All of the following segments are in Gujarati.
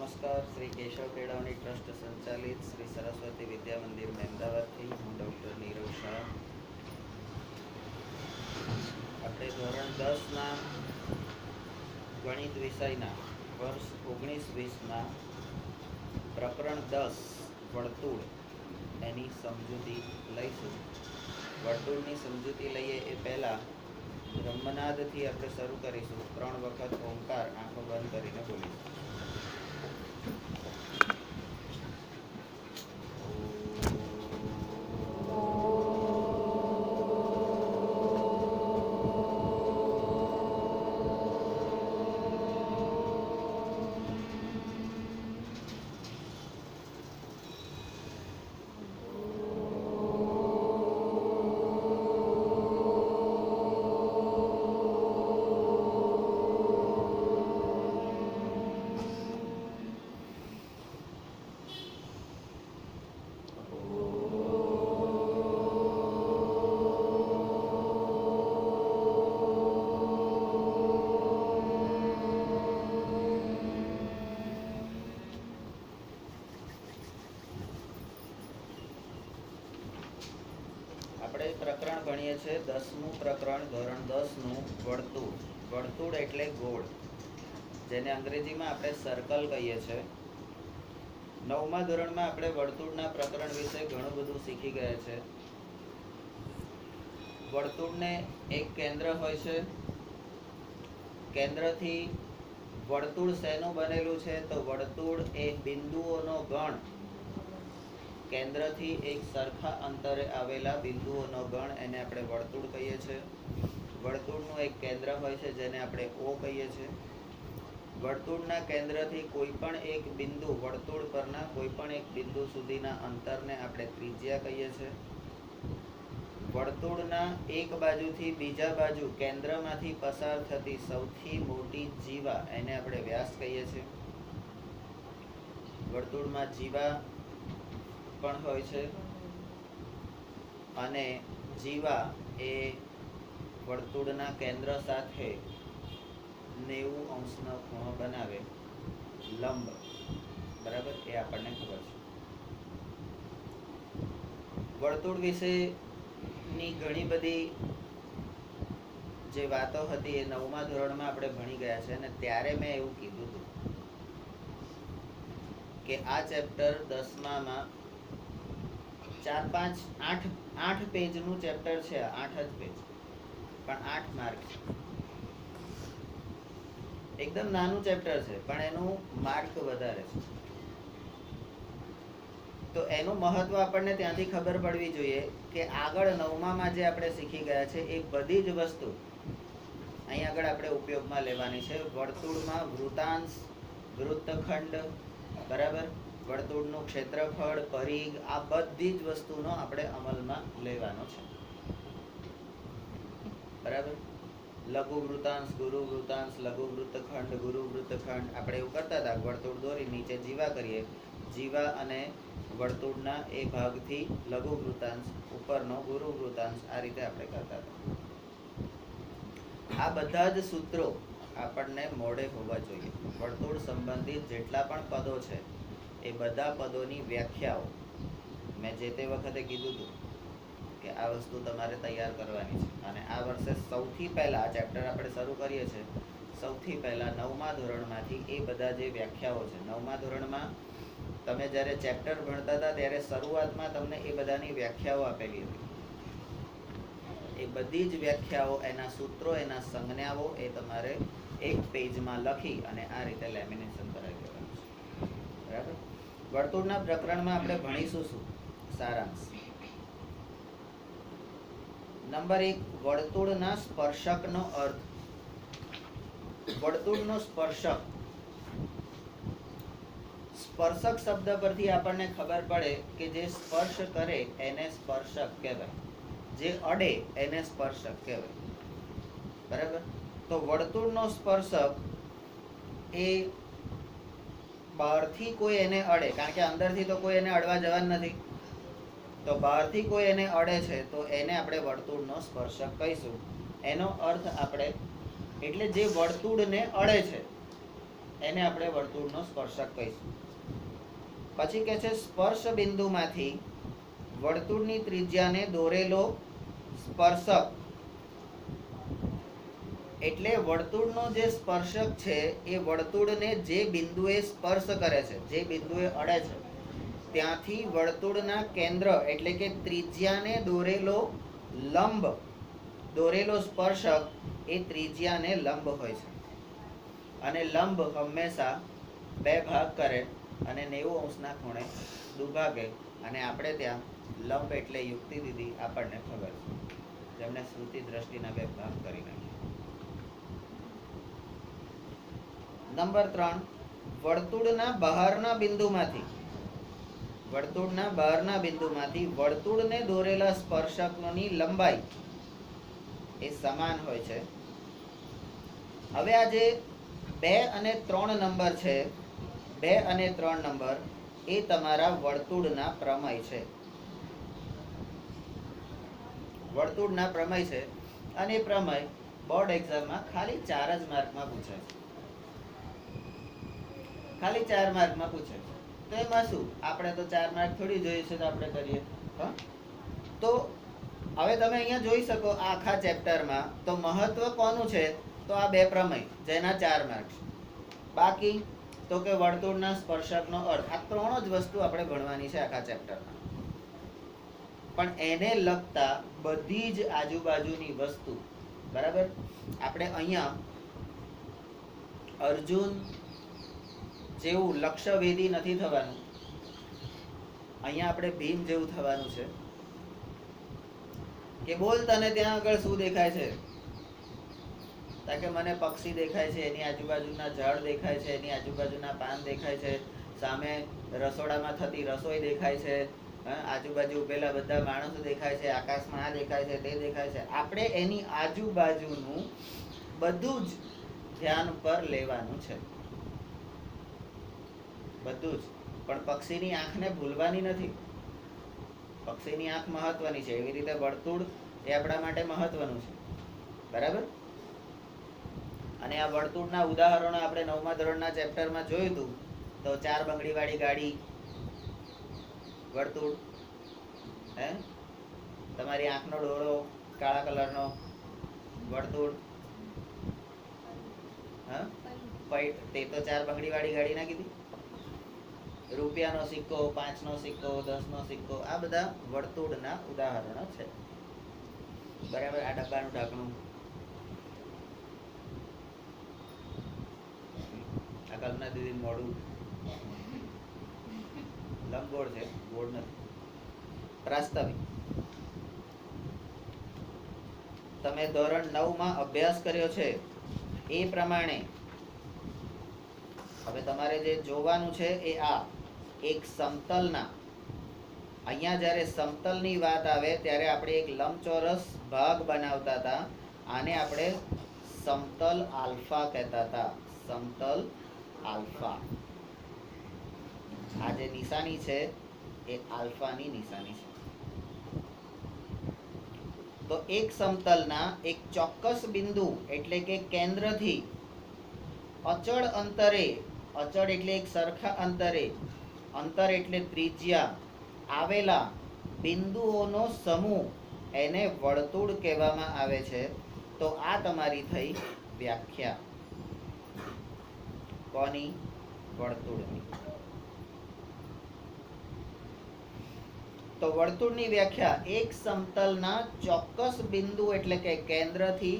નમસ્કાર. શ્રી કેશવ કેળવણી ટ્રસ્ટ સંચાલિત શ્રી સરસ્વતી વિદ્યા મંદિર મહેમદાવાદથી હું ડૉક્ટર નીરવ શાહ. આપણે ધોરણ 10ના ગણિત વિષયના વર્ષ 19-20ના પ્રકરણ 10 વર્તુળ એની સમજૂતી લઈશું. વર્તુળની સમજૂતી લઈએ એ પહેલાં બ્રહ્મનાદથી આપણે શરૂ કરીશું. 3 વખત ઓમકાર આંખો બંધ કરીને બોલીશું. આપણે પ્રકરણ ભણીએ છીએ 10મું પ્રકરણ ધોરણ 10નું વર્તુળ. વર્તુળ એટલે ગોળ, જેને અંગ્રેજીમાં આપણે સર્કલ કહીએ છીએ. 9મા ધોરણમાં આપણે વર્તુળના પ્રકરણ વિશે ઘણું બધું શીખી ગયા છે. વર્તુળને એક કેન્દ્ર હોય છે. કેન્દ્રથી વર્તુળ શેનું બનેલું છે? તો વર્તુળ એ બિંદુઓનો ગણ. કેન્દ્રથી એક સરખા અંતરે આવેલા બિંદુઓનો ગણ, એને આપણે વર્તુળ કહીએ છીએ. વર્તુળનું એક કેન્દ્ર હોય છે જેને આપણે O કહીએ છીએ. વર્તુળના કેન્દ્રથી કોઈ પણ એક બિંદુ, વર્તુળ પરના કોઈ પણ એક બિંદુ સુધીના અંતરને આપણે ત્રિજ્યા કહીએ છીએ. વર્તુળના એક બાજુથી બીજા બાજુ કેન્દ્રમાંથી પસાર થતી સૌથી મોટી જીવા, એને આપણે વ્યાસ કહીએ છીએ. વર્તુળમાં જીવા પણ હોય છે અને જીવા એ વર્તુળના કેન્દ્ર સાથે 90 અંશનો ખૂણો બનાવે, લંબ. બરાબર, એ આપણને ખબર છે. વર્તુળ વિશેની ઘણી બધી જે વાતો હતી એ 9મા ધોરણમાં આપણે ભણી ગયા છે. અને ત્યારે મેં એવું કીધું હતું કે આ ચેપ્ટર 10મામાં 8 પેજનું ચેપ્ટર છે. 8 જ પેજ, પણ 8 માર્ક છે. એકદમ નાનું ચેપ્ટર છે, પણ એનું માર્ક વધારે છે. તો એનું મહત્વ આપણને ત્યાંથી ખબર પડવી જોઈએ કે આગળ 9મામાં જે આપણે શીખી ગયા છે એ બધી જ વસ્તુ અહીં આગળ આપણે ઉપયોગમાં લેવાની છે. વર્તુળમાં વૃતાંશ, વૃત્તખંડ, બરાબર, વર્તુળનું ક્ષેત્રફળ, પરિઘ, આ બધી જ વસ્તુનો આપણે અમલમાં લેવાનો છે. બરાબર, લઘુ વૃતાંશ, ગુરુ વૃતાંશ, લઘુ વૃત્તખંડ, ગુરુ વૃત્તખંડ, આપણે એવું કરતા હતા. વર્તુળ દોરી નીચે જીવા કરીએ, જીવા અને વર્તુળના એ ભાગથી લઘુ વૃતાંશ, ઉપરનો ગુરુ વૃતાંશ, આ રીતે આપણે કરતા હતા. આ બધા જ સૂત્રો આપણને મોઢે હોવા જોઈએ. વર્તુળ સંબંધિત જેટલા પણ પદો છે એ બધા પદોની વ્યાખ્યાઓ મેં જે તે વખતે કીધું હતું કે આ વસ્તુ તમારે તૈયાર કરવાની છે. અને આ વર્ષે સૌથી પહેલાં આ ચેપ્ટર આપણે શરૂ કરીએ છીએ, સૌથી પહેલાં 9મા ધોરણમાંથી એ બધા જે વ્યાખ્યાઓ છે. 9મા ધોરણમાં તમે જ્યારે ચેપ્ટર ભણતા હતા ત્યારે શરૂઆતમાં તમને એ બધાની વ્યાખ્યાઓ આપેલી હતી. એ બધી જ વ્યાખ્યાઓ, એના સૂત્રો, એના સંજ્ઞાઓ એ તમારે એક પેજમાં લખી અને આ રીતે લેમિનેશન કરાવી દેવાનું છે. બરાબર. વર્તુળના પ્રકરણમાં આપણે ભણીશું શું? સારાંશ. નંબર 1, વર્તુળના સ્પર્શકનો અર્થ. વર્તુળનો સ્પર્શક. સ્પર્શક શબ્દ પરથી આપણને ખબર પડે કે જે સ્પર્શ કરે એને સ્પર્શક કહેવાય, જે અડે એને સ્પર્શક કહેવાય. બરાબર. તો વર્તુળનો સ્પર્શક એ બહારથી કોઈ એને અડે, કારણ કે અંદરથી તો કોઈ એને અડવા જવાનું નથી, તો બહારથી કોઈ એને અડે છે તો એને આપણે વર્તુળનો સ્પર્શક કહીશું. એનો અર્થ આપણે, એટલે જે વર્તુળને અડે છે એને આપણે વર્તુળનો સ્પર્શક કહીશું. પછી કહે છે સ્પર્શ બિંદુમાંથી વર્તુળની ત્રિજ્યાને દોરેલો સ્પર્શક. એટલે વર્તુળનો જે સ્પર્શક છે એ વર્તુળને જે બિંદુએ સ્પર્શ કરે છે, જે બિંદુએ અડે છે, ત્યાંથી વર્તુળના કેન્દ્ર એટલે કે ત્રિજ્યાને દોરેલો લંબ, દોરેલો સ્પર્શક એ ત્રિજ્યાને લંબ હોય છે. અને લંબ હંમેશા બે ભાગ કરે અને 90 ખૂણે દુભાગે. અને આપણે ત્યાં લંબ એટલે યુક્તિ દીધી આપણને ખબર છે, જેમને શ્રુતિ દ્રષ્ટિના બે ભાગ કરી નાખ્યા. નંબર 3, વર્તુળના બહારના બિંદુમાંથી, વર્તુળના બહારના બિંદુમાંથી વર્તુળને દોરેલા સ્પર્શકની લંબાઈ એ સમાન હોય છે. હવે આ જે 2 અને 3 નંબર છે, 2 અને 3 નંબર એ તમારા વર્તુળના પ્રમેય છે. વર્તુળના પ્રમેય છે. અને એ પ્રમેય બોર્ડ એક્ઝામમાં ખાલી 4 જ માર્કમાં પૂછાય છે. ખાલી 4 માર્કમાં પૂછે. તો એમાં શું, આપણે તો 4 માર્ક થોડી જોઈએ છે તો આપણે કરીએ. તો હવે તમે અહીંયા જોઈ શકો આખા ચેપ્ટરમાં તો મહત્વ કોનું છે, તો આ 2 પ્રમેય જેના 4 માર્ક. બાકી તો કે વર્તુળના સ્પર્શકનો અર્થ. આ 3 જ વસ્તુ આપણે ભણવાની છે આખા ચેપ્ટરમાં. પણ એને લગતા બધી જ આજુબાજુની વસ્તુ, બરાબર, આપણે અહીંયા અર્જુન જેવું લક્ષ્યભેદી નથી થવાનું. અહીંયા આપણે ભીમ જેવું થવાનું છે કે બોલ તને ત્યાં આગળ શું દેખાય છે? કે મને પક્ષી દેખાય છે, એની આજુબાજુના ઝાડ દેખાય છે, એની આજુબાજુના પાન દેખાય છે, સામે રસોડામાં થતી રસોઈ દેખાય છે, આજુબાજુ પેલા બધા માણસો દેખાય છે, આકાશમાં આ દેખાય છે, તે દેખાય છે. આપણે એની આજુબાજુનું બધું જ ધ્યાન પર લેવાનું છે, બધું જ. પણ પક્ષીની આંખને ભૂલવાની નથી. પક્ષીની આંખ મહત્વની છે, એવી રીતે વર્તુળ એ આપણા માટે મહત્વનું છે, બરાબર. અને આ વર્તુળના ઉદાહરણો આપણે 9મા ધોરણના ચેપ્ટરમાં જોયું હતું. તો 4 બંગડીવાળી ગાડી વર્તુળ, હે, તમારી આંખનો ડોળો કાળા કલરનો વર્તુળ, હા, તે તો 4 બંગડીવાળી ગાડી ના કીધી. રૂપિયાનો સિક્કો, 5નો સિક્કો, 10નો સિક્કો, આ બધા વર્તુળના ઉદાહરણો છે, બરાબર. આ ડબ્બાનું ઢાંકણું, આ કલ્પના દીદી મોડું લંબગોળ છે, ગોળ નથી. પ્રાસ્તાવિક તમે ધોરણ 9માં અભ્યાસ કર્યો છે એ પ્રમાણે હવે તમારે જે જોવાનું છે એ આ એક સમતલના, અહીંયા જ્યારે સમતલની વાત આવે ત્યારે આપણે એક લંબચોરસ ભાગ બનાવતા હતા. આને આપણે સમતલ આલ્ફા કહેતા હતા. સમતલ આલ્ફા. આ જે નિશાની છે એ આલ્ફાની નિશાની છે. તો એક સમતલના એક ચોક્કસ બિંદુ એટલે કે કેન્દ્રથી અચળ અંતરે, અચળ એટલે એક સરખા અંતરે, અંતર એટલે ત્રિજ્યા, આવેલા બિંદુઓનો સમૂહ એને વર્તુળ કહેવામાં આવે છે. તો આ તમારી થઈ વ્યાખ્યા. કોની? વર્તુળની. તો વર્તુળની વ્યાખ્યા એક સમતલના ચોક્કસ બિંદુ એટલે કે કેન્દ્રથી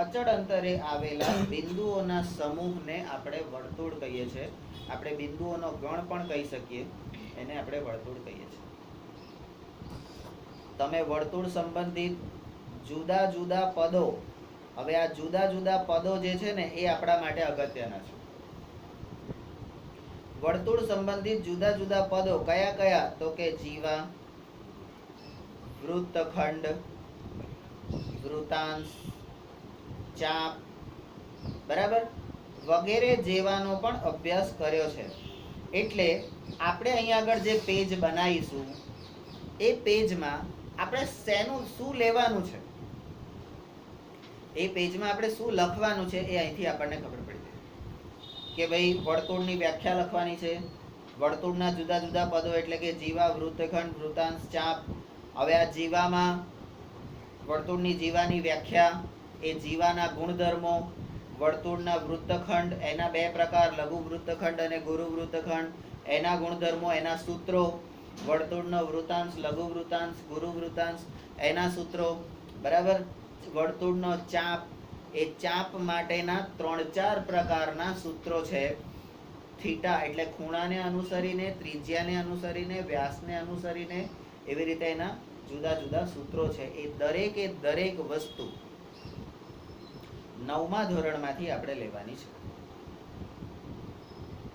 અચળ અંતરે આવેલા બિંદુઓના સમૂહને આપણે વર્તુળ કહીએ છીએ. આપણે બિંદુઓનો ગણ પણ કહી શકીએ, એને આપણે વર્તુળ કહીએ છીએ. તમે વર્તુળ સંબંધિત જુદા જુદા પદો, હવે આ જુદા જુદા પદો જે છે ને એ આપણા માટે અગત્યના છે. વર્તુળ સંબંધિત જુદા જુદા પદો કયા કયા? તો કે જીવા, વૃત્તખંડ, વૃતાંશ, ચાપ, બરાબર, વગેરે જેવાનો પણ અભ્યાસ કર્યો છે. એટલે આપણે અહીંયા આગળ જે પેજ બનાવીશું એ પેજમાં આપણે શું લેવાનું છે, એ પેજમાં આપણે શું લખવાનું છે એ અહીંથી આપણને ખબર પડી જાય. કે ભાઈ વર્તુળની વ્યાખ્યા લખવાની છે. વર્તુળના જુદા જુદા પદો એટલે કે જીવા, વૃત્તખંડ, વૃતાંશ, ચાપ. હવે આ જીવામાં વર્તુળની જીવાની વ્યાખ્યા, એ જીવાના ગુણધર્મો, વર્તુળના વૃત્તખંડ એના બે પ્રકાર, લઘુ વૃત્તખંડ અને ગુરુ વૃત્તખંડ, એના ગુણધર્મો, એના સૂત્રો, વર્તુળનો વૃતાંશ, લઘુ વૃતાંશ, ગુરુ વૃતાંશ, એના સૂત્રો, બરાબર. વર્તુળનો ચાપ, એ ચાપ માટેના 3-4 પ્રકારના સૂત્રો છે. થીટા એટલે ખૂણાને અનુસરીને, ત્રિજ્યાને અનુસરીને, વ્યાસને અનુસરીને, એવી રીતે એના જુદા જુદા સૂત્રો છે. એ દરેક વસ્તુ 9મા ધોરણમાંથી આપણે લેવાની છે.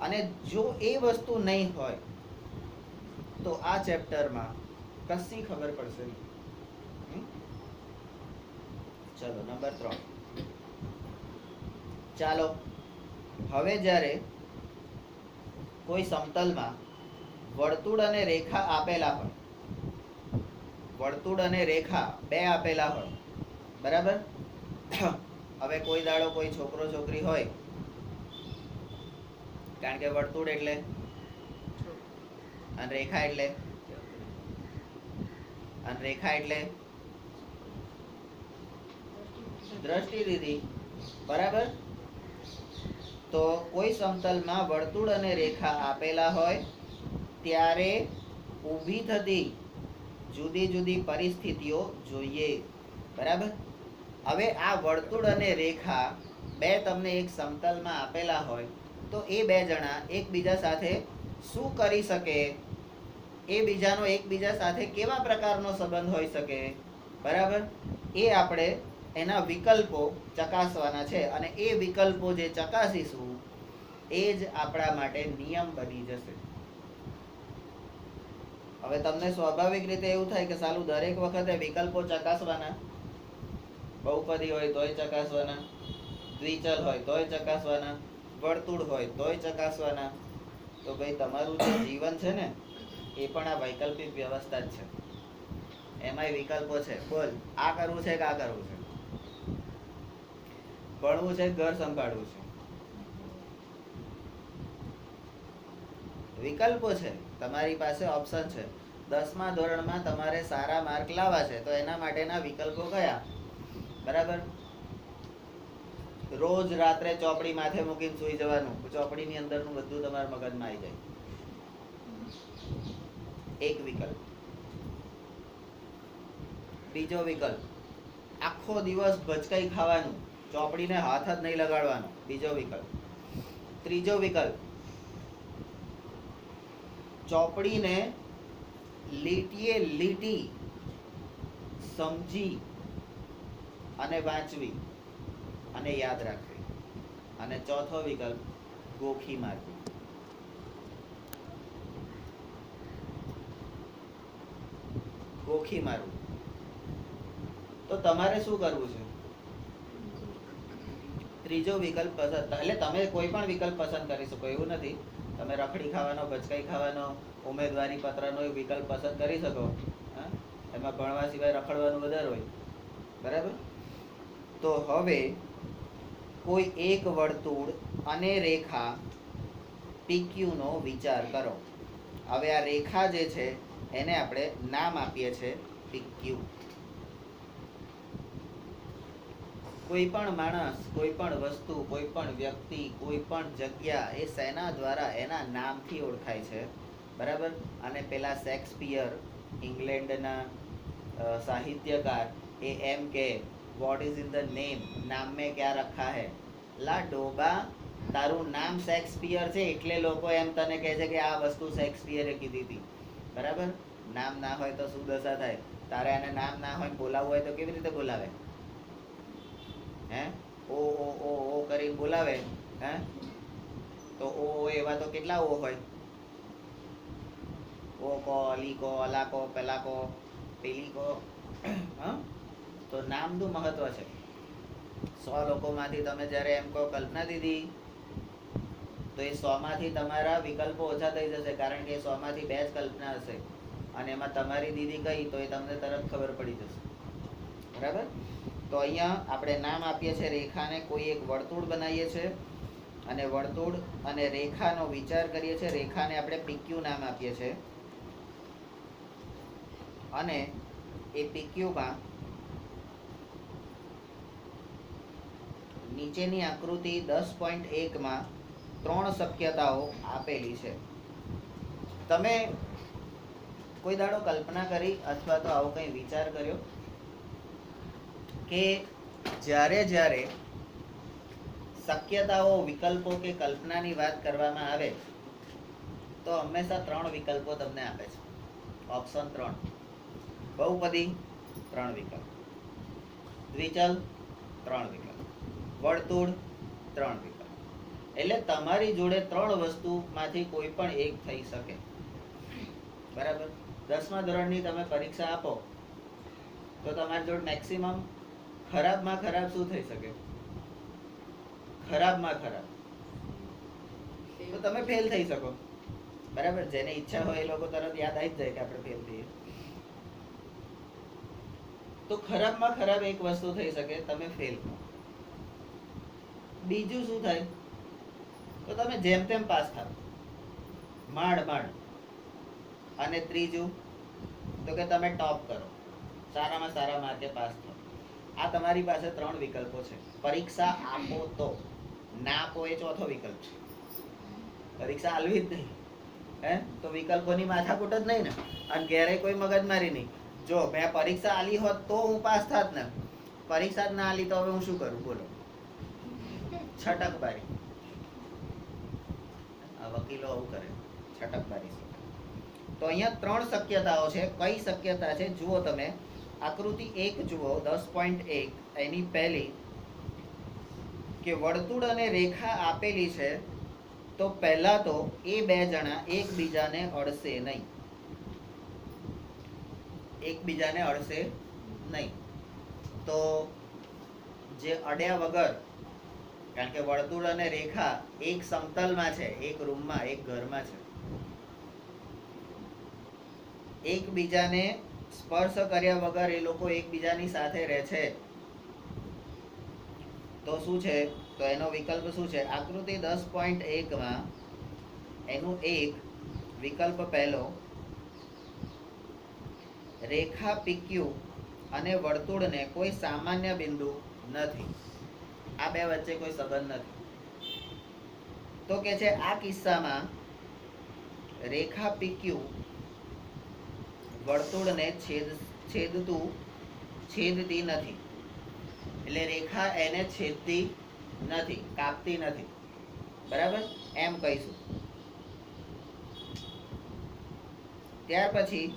અને જો એ વસ્તુ નહીં હોય તો આ ચેપ્ટરમાં કશી ખબર પડશે નહીં. ચલો નંબર 3. ચાલો હવે જ્યારે કોઈ સમતલમાં વર્તુળ અને રેખા આપેલા હોય, વર્તુળ અને રેખા બે આપેલા હોય, બરાબર. હવે કોઈ દાડો કોઈ છોકરો છોકરી હોય, કારણ કે વર્તુળ એટલે અને રેખા એટલે દ્રષ્ટિ દીધી, બરાબર. તો કોઈ સમતલમાં વર્તુળ અને રેખા આપેલા હોય ત્યારે ઊભી થતી જુદી જુદી પરિસ્થિતિઓ જોઈએ, બરાબર. હવે આ વર્તુળ અને રેખા બે તમને એક સમતલમાં આપેલા હોય તો એ બે જણા એકબીજા સાથે શું કરી શકે, એ બીજાનો એકબીજા સાથે કેવા પ્રકારનો સંબંધ હોઈ શકે, બરાબર. એ આપણે એના વિકલ્પો ચકાસવાના છે. અને એ વિકલ્પો જે ચકાસીશું એ જ આપણા માટે નિયમ બની જશે. હવે તમને સ્વાભાવિક રીતે એવું થાય કે સાલું દરેક વખતે વિકલ્પો ચકાસવાના, બહુપદી હોય તોય ચકાસવાના, દ્વિચલ હોય તોય ચકાસવાના, વર્તુળ હોય તોય ચકાસવાના. તો ભાઈ તમારું જે જીવન છે ને એ પણ આ વૈકલ્પિક વ્યવસ્થા જ છે. એમાંય વિકલ્પો છે. બોલ, આ કરવું છે કે આ કરવું છે, ભણવું છે ઘર સંભાળવું છે, વિકલ્પો છે. તમારી પાસે ઓપ્શન છે. 10મા ધોરણમાં તમારે સારા માર્ક લાવવા છે તો એના માટેના વિકલ્પો કયા, બરાબર. રોજ રાત્રે ચોપડી માથે મૂકીને સૂઈ જવાનું, ચોપડીની અંદરનું બધું તમારા મગજમાં આવી જાય, એક વિકલ્પ. બીજો વિકલ્પ, આખો દિવસ ભચકાઈ ખાવાનું, ચોપડીને હાથ જ નહીં લગાડવાનો, બીજો વિકલ્પ. ત્રીજો વિકલ્પ, ચોપડીને લીટીએ લીટી સમજી અને વાંચવી અને યાદ રાખવી. અને ચોથો વિકલ્પ, ગોખી મારવી. ગોખી મારવું. તો તમારે શું કરવું છે? ત્રીજો વિકલ્પ પસંદ, એટલે તમે કોઈ પણ વિકલ્પ પસંદ કરી શકો, એવું નથી. તમે રખડી ખાવાનો, ભચકાઈ ખાવાનો, ઉમેદવારી પત્રનો વિકલ્પ પસંદ કરી શકો. એમાં ભણવા સિવાય રખડવાનું વધારે હોય, બરાબર. તો હવે કોઈ એક વર્તુળ અને રેખા PQ નો વિચાર કરો. હવે આ રેખા જે છે એને આપણે નામ આપીએ છીએ PQ. કોઈ પણ માણસ, કોઈ પણ વસ્તુ, કોઈ પણ વ્યક્તિ, કોઈ પણ જગ્યા એ શેના દ્વારા, એના નામથી ઓળખાય છે, બરાબર. અને પેલા શેક્સપિયર, ઇંગ્લેન્ડના સાહિત્યકાર, એ એમ કે what is in the name, નામ મેં ક્યાં રખા હૈ. લા ડોબા, તારું નામ શેક્સપિયર છે એટલે લોકો એમ તને કહે છે કે આ વસ્તુ શેક્સપિયરે કીધી હતી, બરાબર. નામ ના હોય તો શું દશા થાય? તારે એને નામ ના હોય બોલાવવું હોય તો કેવી રીતે બોલાવે? હે, ઓ ઓ ઓ ઓ કરીને બોલાવે. હે, તો ઓ એવા તો કેટલા ઓ હોય? ઓ કો, અલી કો, અલા કો, પેલા કો, પેલી કો. હા, તો નામનું મહત્વ છે. 100 લોકોમાંથી તમે જ્યારે એમ કહો કલ્પના દીદી, તો એ 100 માંથી તમારા વિકલ્પો ઓછા થઈ જશે, કારણ કે 100 માંથી 2 જ કલ્પના હશે. અને એમાં તમારી દીદી કઈ તો એ તમને તરત ખબર પડી જશે, બરાબર. તો અહીંયા આપણે નામ આપીએ છીએ રેખાને, કોઈ એક વર્તુળ બનાવીએ છીએ અને વર્તુળ અને રેખાનો વિચાર કરીએ છીએ. રેખાને આપણે પીક્યુ નામ આપીએ છીએ. અને એ પીક્યુમાં નીચેની આકૃતિ 10.1 ત્રણ શક્યતાઓ આપેલી છે. તમે કોઈ દાડો કલ્પના કરી અથવા તો આવો કંઈ વિચાર કર્યો કે જ્યારે જ્યારે શક્યતાઓ, વિકલ્પો કે કલ્પનાની વાત કરવામાં આવે તો હંમેશા ત્રણ વિકલ્પો તમને આપે છે. ઓપ્શન 3. બહુપદી 3 વિકલ્પ, દ્વિચલ 3 વિકલ્પ, વર્તુળ 3 વિકલ્પ. એટલે તમારી જોડે 3 વસ્તુમાંથી કોઈ પણ એક થઈ શકે. બરાબર. 10મા ધોરણની તમે પરીક્ષા આપો તો તમારી જોડે મેક્સિમમ ખરાબમાં ખરાબ શું થઈ શકે? ખરાબમાં ખરાબ તો તમે ફેલ થઈ શકો. બરાબર. જેને ઈચ્છા હોય એ લોકો તરત યાદ આવી જ જાય કે આપણે ફેલ થઈએ. તો ખરાબમાં ખરાબ એક વસ્તુ થઈ શકે, તમે ફેલ. બીજું શું થાય? તો તમે જેમ તેમ પાસ થાવ, માંડ. અને ત્રીજું તો કે તમે ટોપ કરો, સારામાં સારા માર્કે પાસ થાવ. આ તમારી પાસે 3 વિકલ્પો છે. પરીક્ષા આપો તો, ના આપો એ ચોથો વિકલ્પ છે. પરીક્ષા આલવી જ નહીં તો વિકલ્પોની માથાકૂટ જ નહીં ને. અને ઘેરે કોઈ મગજમારી નહીં. જો મેં પરીક્ષા આલી હોત તો હું પાસ થાત ને, પરીક્ષા જ ના આલી તો હવે હું શું કરું? બોલો. છટકબારી. આ વકીલો આવું કરે, છટકબારી. તો અહીંયા 3 શક્યતાઓ છે. કઈ શક્યતા છે જુઓ તમે. આકૃતિ 1 જુઓ 10.1. એની પહેલી કે વર્તુળ અને રેખા આપેલી છે તો પહેલા તો એ બે જણા એકબીજાને અડશે નહીં. એકબીજાને અડશે નહીં. તો જે અડ્યા વગર, કારણ કે વર્તુળ અને રેખા એક સમતલમાં છે, એક રૂમમાં, એક ઘરમાં છે. એકબીજાને સ્પર્શ કર્યા વગર એ લોકો એકબીજાની સાથે રહે છે. તો શું છે? તો એનો વિકલ્પ શું છે? આકૃતિ 10.1 એનું એક વિકલ્પ પહેલો, રેખા પીક્યુ અને વર્તુળને કોઈ સામાન્ય બિંદુ નથી. આ બે વચ્ચે કોઈ સંબંધ નથી. તો કે છે આ કિસ્સામાં રેખા પીક્યુ વર્તુળને છેદતી નથી. એટલે રેખા એને છેદતી નથી, કાપતી નથી. બરાબર, એમ કહીશું. ત્યાર પછી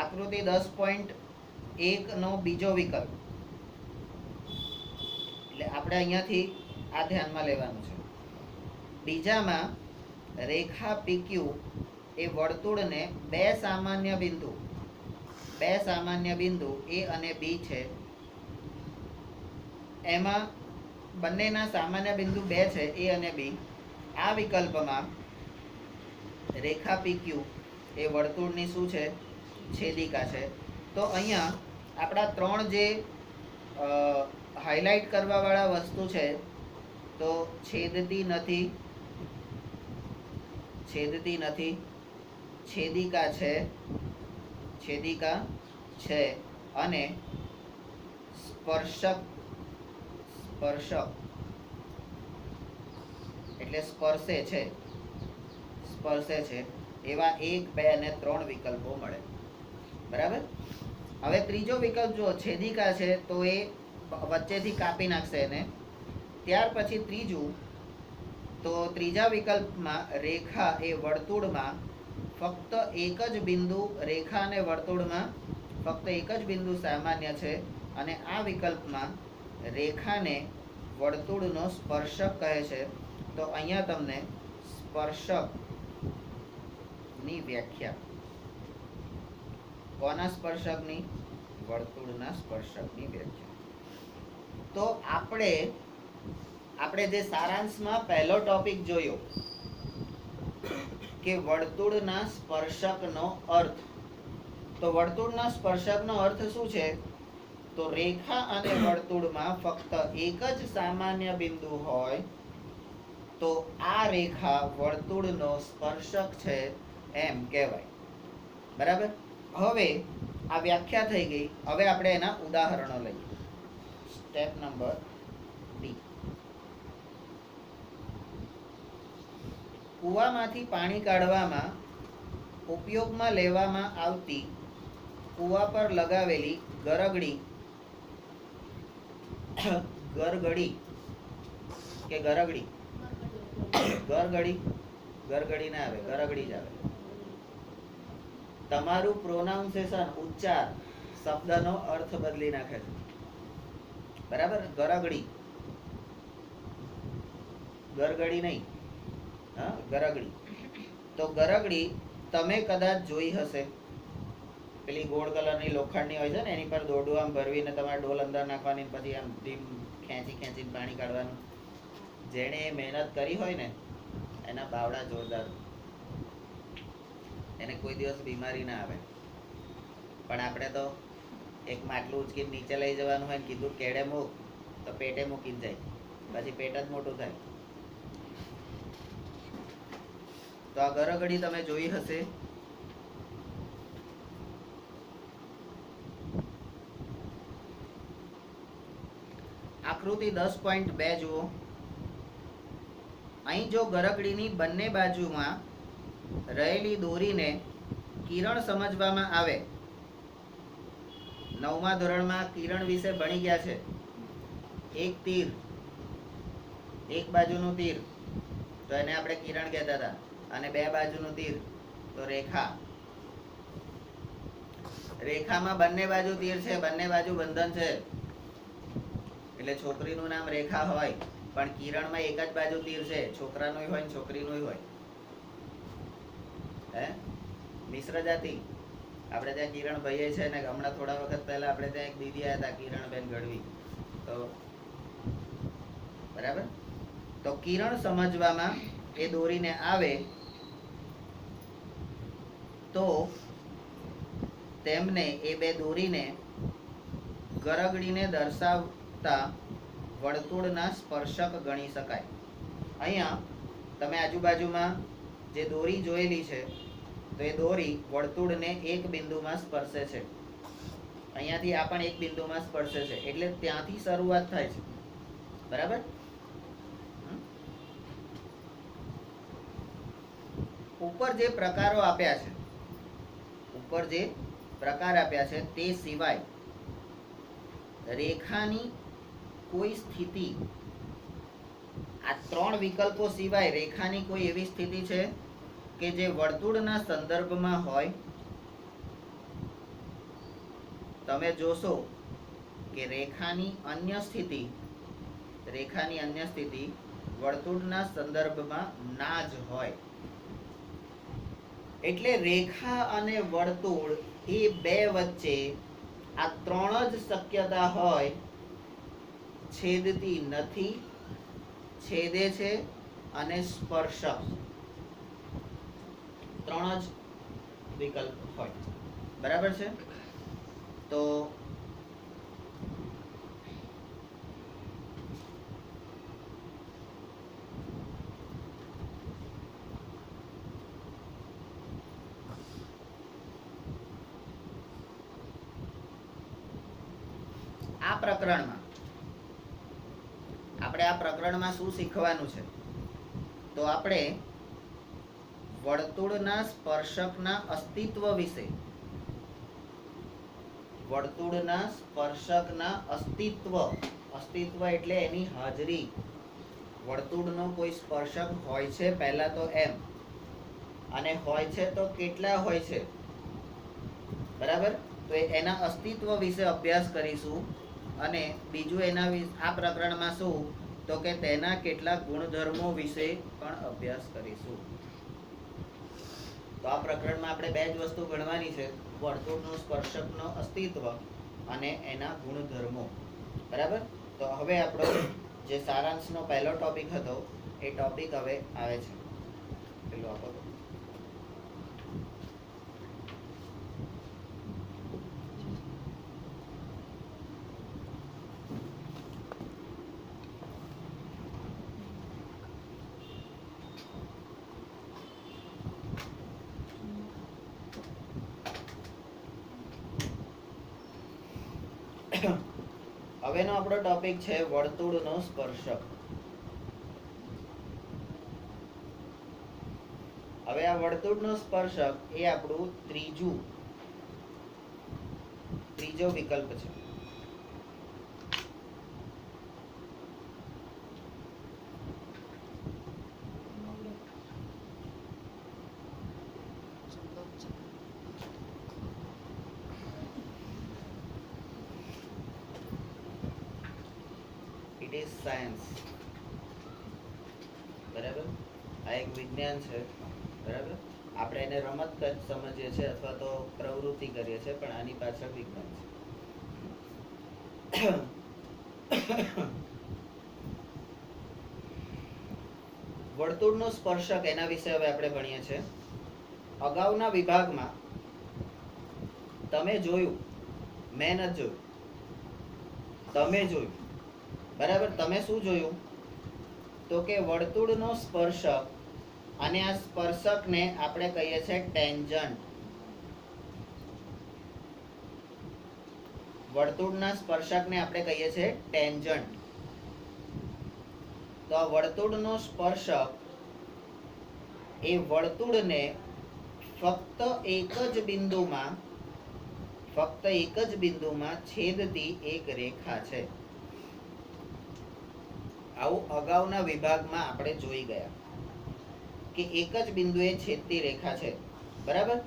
આકૃતિ 10.1 નો બીજો વિકલ્પ. એટલે આપણે અહીંયાથી આ ધ્યાનમાં લેવાનું છે. બીજામાં રેખા પીક્યુ એ વર્તુળને બે સામાન્ય બિંદુ એ અને બી છે. એમાં બંનેના સામાન્ય બિંદુ 2 છે, એ અને બી. આ વિકલ્પમાં રેખા પીક્યુ એ વર્તુળની શું છે? છેદિકા છે. તો અહીંયા આપણા 3 જે હાઇલાઇટ કરવા વાળા વસ્તુ છે, તો છેદતી નથી, છેદિકા છે અને સ્પર્શક એટલે સ્પર્શે છે. એવા 1, 2 અને 3 વિકલ્પો મળે. બરાબર. હવે ત્રીજો વિકલ્પ જો છેદિકા છે તો એ વચ્ચેથી કાપી નાખશે એને. ત્યાર પછી ત્રીજું, તો ત્રીજા વિકલ્પમાં રેખા એ વર્તુળમાં ફક્ત એક જ બિંદુ, રેખા અને વર્તુળમાં ફક્ત એક જ બિંદુ સામાન્ય છે. અને આ વિકલ્પમાં રેખાને વર્તુળનો સ્પર્શક કહે છે. તો અહીંયા તમને સ્પર્શકની વ્યાખ્યા. કોના સ્પર્શકની? વર્તુળના સ્પર્શકની વ્યાખ્યા. તો આપણે જે સારાંશમાં પહેલો ટોપિક જોયો કે વર્તુળના સ્પર્શકનો અર્થ. તો વર્તુળના સ્પર્શકનો અર્થ શું છે? તો રેખા અને વર્તુળમાં ફક્ત એક જ સામાન્ય બિંદુ હોય તો આ રેખા વર્તુળનો સ્પર્શક છે એમ કહેવાય. બરાબર. હવે આ વ્યાખ્યા થઈ ગઈ. હવે આપણે એના ઉદાહરણો લઈએ. Step number D. કૂવામાંથી પાણી કાઢવામાં ઉપયોગમાં લેવામાં આવતી કૂવા પર લગાવેલી ગરગડી ગરગડી કે ગરગડી ગરગડી ના આવે, ગરગડી જ આવે. તમારું પ્રોનાઉન્સિએશન, ઉચ્ચાર શબ્દનો અર્થ બદલી નાખે છે. બરાબર. ગરગડી, ગરગડી નહીં, હા, ગરગડી. તો ગરગડી તમે કદાચ જોઈ હશે. પેલી ગોળ કલરની લોખંડની હોય છે ને, એની પર દોરડું આમ ભરવીને તમારે ડોલ અંદર નાખવાની, પછી આમ ધીમ ખેંચીને પાણી કાઢવાનું. જેણે મહેનત કરી હોય ને એના બાવડા જોરદાર. એને કોઈ દિવસ બીમારી ના આવે. પણ આપણે તો એક માટલું ઉચકીને નીચે લઈ જવાનું હોય ને કીધું કેડે મૂક તો પેટે મૂકીને જાય, પછી પેટ જ મોટું થાય. તો આ ગરગડી તમે જોઈ હશે. આકૃતિ 10.2 જુઓ. અહીં જો ગરગડીની બંને બાજુમાં રહેલી દોરીને કિરણ સમજવામાં આવે. 9મા ધોરણમાં કિરણ વિશે ભણી ગયા છે. એક તીર, એક બાજુનું તીર તો એને આપણે કિરણ કહેતા હતા, અને બે બાજુનું તીર તો રેખા. રેખામાં બંને બાજુ તીર છે, બંને બાજુ બંધન છે, એટલે છોકરીનું નામ રેખા હોય. પણ કિરણમાં એક જ બાજુ તીર છે, છોકરાનું હોય ને છોકરીનું હોય. હે, મિશ્ર જાતિ. આપણે ત્યાં કિરણ ભાઈએ છે ને, હમણાં થોડા વખત પહેલા આપણે ત્યાં એક દીદી આવ્યા હતા, કિરણબેન ગઢવી. તો બરાબર. તો કિરણ સમજવામાં એ દોરીને આવે તો તેમને એ બે દોરીને ગરગડીને દર્શાવતા વર્તુળના સ્પર્શક ગણી શકાય. અહીંયા તમે આજુબાજુમાં જે દોરી જોયેલી છે, તો એ દોરી વર્તુળને એક બિંદુમાં સ્પર્શે છે. અહીંયાથી આ પણ એક બિંદુમાં સ્પર્શે છે, એટલે ત્યાંથી શરૂઆત થાય છે. બરાબર. ઉપર જે પ્રકારો આપ્યા છે, તે સિવાય રેખાની કોઈ સ્થિતિ, આ 3 વિકલ્પો સિવાય રેખાની કોઈ એવી સ્થિતિ છે કે જે વર્તુળના સંદર્ભમાં હોય. તમે જોશો કે રેખાની અન્ય સ્થિતિ વર્તુળના સંદર્ભમાં ના જ હોય. એટલે રેખા અને વર્તુળ એ બે વચ્ચે આ 3 જ શક્યતા હોય. છેદતી નથી, છેદે છે અને સ્પર્શક. 3 જ વિકલ્પ હોય. બરાબર છે. તો આ પ્રકરણમાં શું શીખવાનું છે? તો આપણે વર્તુળના સ્પર્શકના અસ્તિત્વ વિશે, અસ્તિત્વ એટલે એની હાજરી. વર્તુળનો કોઈ સ્પર્શક હોય છે પહેલા તો એમ, અને હોય છે તો કેટલા હોય છે. બરાબર. તો એના અસ્તિત્વ વિશે અભ્યાસ કરીશું. અને બીજું આ પ્રકરણમાં શું, તો કે તેના કેટલાક ગુણધર્મો વિશે પણ અભ્યાસ કરીશું. તો આ પ્રકરણમાં આપણે 2 જ વસ્તુ ભણવાની છે: વર્તુળનું સ્પર્શકનો અસ્તિત્વ અને એના ગુણધર્મો. બરાબર. તો હવે આપણો જે સારાંશનો પહેલો ટોપિક હતો એ ટોપિક હવે આવે છે. પેલો આપો. હવેનો આપણો ટોપિક છે વર્તુળનો સ્પર્શક. હવે આ વર્તુળનો સ્પર્શક એ આપણું ત્રીજો વિકલ્પ છે. It is science. બરાબર, આ એક વિજ્ઞાન છે. બરાબર, આપણે એને રમત સમજીએ છીએ અથવા તો પ્રવૃત્તિ કરીએ છીએ, પણ આની પાછળ વિજ્ઞાન છે. વર્તુળનો સ્પર્શક એના વિશે હવે આપણે ભણીએ છીએ. અગાઉના વિભાગમાં તમે જોયું, મેં નથી જોયું, તમે જોયું. બરાબર, તમે શું જોયું? તો કે વર્તુળનો સ્પર્શક, અને આ સ્પર્શકને આપણે કહીએ છીએ ટેન્જન્ટ. વર્તુળના સ્પર્શકને આપણે કહીએ છીએ ટેન્જન્ટ. તો આ વર્તુળનો સ્પર્શક એ વર્તુળને ફક્ત એક જ બિંદુમાં છેદતી એક રેખા છે. આવું અગાઉના વિભાગમાં આપણે જોઈ ગયા કે એક જ બિંદુએ છેદતી રેખા છે. બરાબર,